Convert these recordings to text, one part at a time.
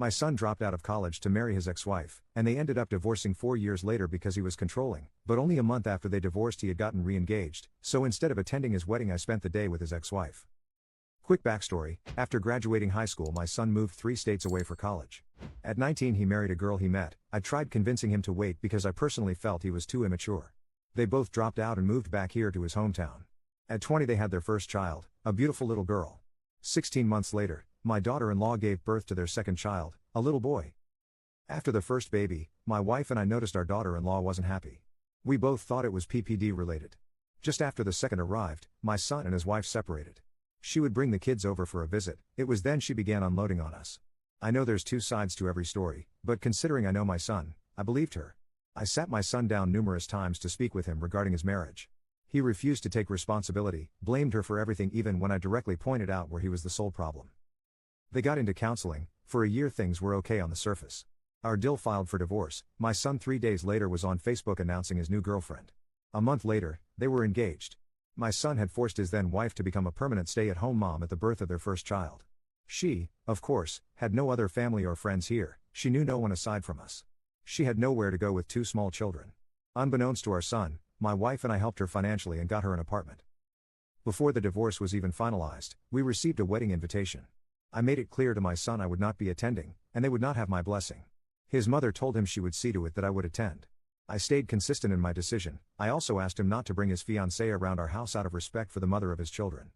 My son dropped out of college to marry his ex-wife, and they ended up divorcing 4 years later because he was controlling, but only a month after they divorced he had gotten re-engaged, so instead of attending his wedding I spent the day with his ex-wife. Quick backstory, after graduating high school my son moved 3 states away for college. At 19 he married a girl he met. I tried convincing him to wait because I personally felt he was too immature. They both dropped out and moved back here to his hometown. At 20 they had their first child, a beautiful little girl. 16 months later, my daughter-in-law gave birth to their second child, a little boy. After the first baby, my wife and I noticed our daughter-in-law wasn't happy. We both thought it was PPD related. Just after the second arrived, my son and his wife separated. She would bring the kids over for a visit. It was then she began unloading on us. I know there's 2 sides to every story, but considering I know my son, I believed her. I sat my son down numerous times to speak with him regarding his marriage. He refused to take responsibility, blamed her for everything even when I directly pointed out where he was the sole problem. They got into counseling. For a year things were okay on the surface. Our Dill filed for divorce. My son 3 days later was on Facebook announcing his new girlfriend. A month later, they were engaged. My son had forced his then wife to become a permanent stay-at-home mom at the birth of their first child. She, of course, had no other family or friends here. She knew no one aside from us. She had nowhere to go with 2 small children. Unbeknownst to our son, my wife and I helped her financially and got her an apartment. Before the divorce was even finalized, we received a wedding invitation. I made it clear to my son I would not be attending, and they would not have my blessing. His mother told him she would see to it that I would attend. I stayed consistent in my decision. I also asked him not to bring his fiancée around our house out of respect for the mother of his children.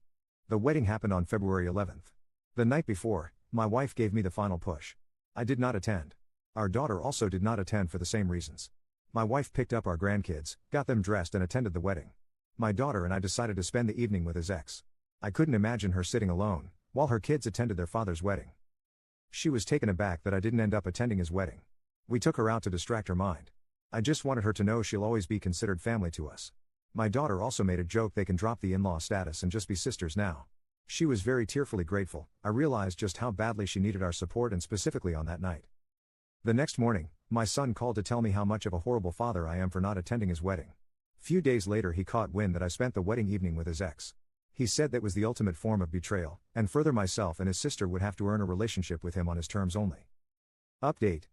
The wedding happened on February 11th. The night before, my wife gave me the final push. I did not attend. Our daughter also did not attend for the same reasons. My wife picked up our grandkids, got them dressed and attended the wedding. My daughter and I decided to spend the evening with his ex. I couldn't imagine her sitting alone while her kids attended their father's wedding. She was taken aback that I didn't end up attending his wedding. We took her out to distract her mind. I just wanted her to know she'll always be considered family to us. My daughter also made a joke they can drop the in-law status and just be sisters now. She was very tearfully grateful. I realized just how badly she needed our support and specifically on that night. The next morning, my son called to tell me how much of a horrible father I am for not attending his wedding. Few days later he caught wind that I spent the wedding evening with his ex. He said that was the ultimate form of betrayal, and further myself and his sister would have to earn a relationship with him on his terms only. Update.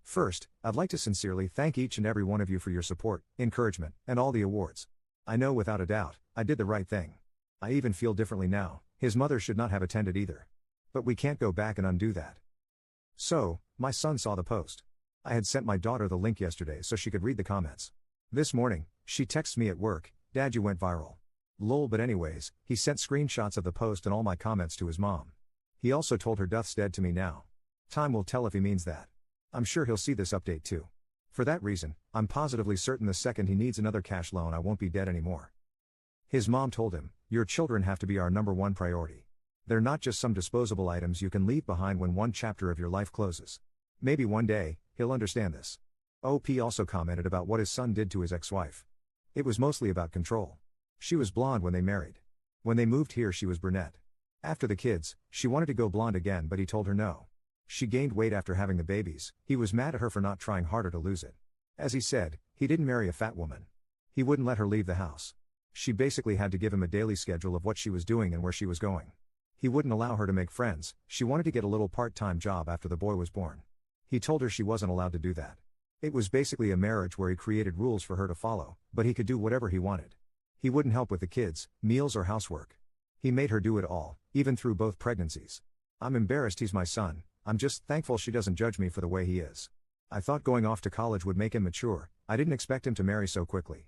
First, I'd like to sincerely thank each and every one of you for your support, encouragement, and all the awards. I know without a doubt, I did the right thing. I even feel differently now. His mother should not have attended either. But we can't go back and undo that. So, my son saw the post. I had sent my daughter the link yesterday so she could read the comments. This morning, she texts me at work, "Dad, you went viral." Lol, but anyways, he sent screenshots of the post and all my comments to his mom. He also told her Duth's dead to me now. Time will tell if he means that. I'm sure he'll see this update too. For that reason, I'm positively certain the second he needs another cash loan I won't be dead anymore. His mom told him, "Your children have to be our #1 priority. They're not just some disposable items you can leave behind when one chapter of your life closes." Maybe one day, he'll understand this. OP also commented about what his son did to his ex-wife. It was mostly about control. She was blonde when they married. When they moved here she was brunette. After the kids, she wanted to go blonde again but he told her no. She gained weight after having the babies. He was mad at her for not trying harder to lose it. As he said, he didn't marry a fat woman. He wouldn't let her leave the house. She basically had to give him a daily schedule of what she was doing and where she was going. He wouldn't allow her to make friends. She wanted to get a little part-time job after the boy was born. He told her she wasn't allowed to do that. It was basically a marriage where he created rules for her to follow, but he could do whatever he wanted. He wouldn't help with the kids, meals or housework. He made her do it all, even through both pregnancies. I'm embarrassed he's my son. I'm just thankful she doesn't judge me for the way he is. I thought going off to college would make him mature. I didn't expect him to marry so quickly.